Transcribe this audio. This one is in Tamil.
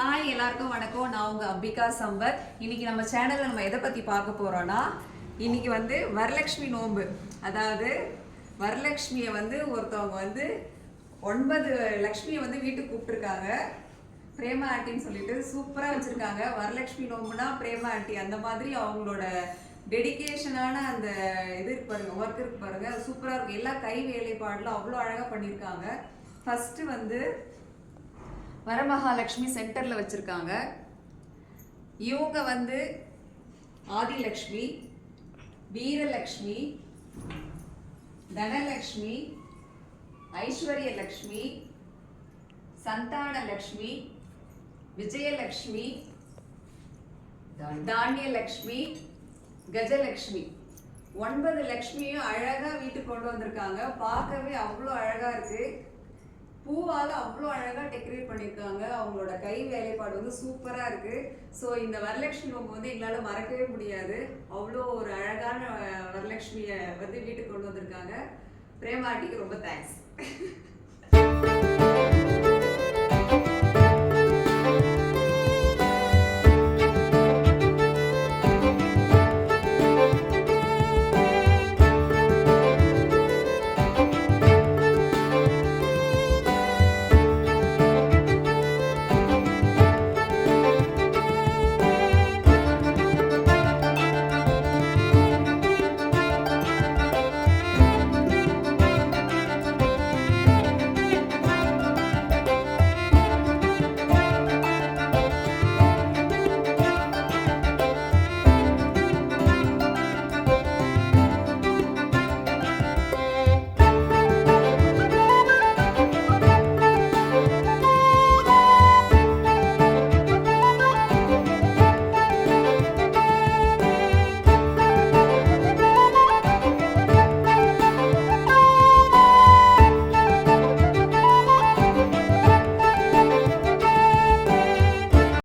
ஹாய் எல்லாருக்கும் வணக்கம். நான் உங்க அம்பிகா சம்பத். இன்னைக்கு நம்ம சேனல்ல நம்ம எதை பத்தி பார்க்க போறோம்னா, இன்னைக்கு வரலட்சுமி நோன்பு. அதாவது வரலட்சுமியை ஒருத்தவங்க 9 லட்சுமியை வீட்டுக்கு கூப்பிட்டுருக்காங்க. பிரேமா ஆண்டின்னு சொல்லிட்டு சூப்பரா வச்சிருக்காங்க. வரலட்சுமி நோம்புனா பிரேமா ஆண்டி அந்த மாதிரி அவங்களோட டெடிகேஷனான அந்த இது இருக்கு பாருங்க, ஒர்க் இருக்கு பாருங்க, சூப்பரா இருக்கு. எல்லா கை வேலைப்பாடுல அவ்வளோ அழகா பண்ணியிருக்காங்க. ஃபர்ஸ்ட் வரமகாலட்சுமி சென்டர்ல வச்சிருக்காங்க. இவங்க ஆதிலக்ஷ்மி, வீரலக்ஷ்மி, தனலக்ஷ்மி, ஐஸ்வர்யலக்ஷ்மி, சந்தானலக்ஷ்மி, விஜயலக்ஷ்மி, தானியலக்ஷ்மி, கஜலக்ஷ்மி 9 லக்ஷ்மியும் அழகா வீட்டுக்கு கொண்டு வந்திருக்காங்க. பார்க்கவே அவ்வளோ அழகா இருக்கு. பூவால அவ்வளோ அழகா டெக்கரேட் பண்ணியிருக்காங்க. அவங்களோட கை வேலைப்பாடு சூப்பரா இருக்கு. ஸோ இந்த வரலட்சுமி நோம்பு எங்களால் மறக்கவே முடியாது. அவ்வளோ ஒரு அழகான வரலட்சுமியை வீட்டுக்கு கொண்டு வந்திருக்காங்க. பிரேமா ஆண்டிக்கு ரொம்ப தேங்க்ஸ்.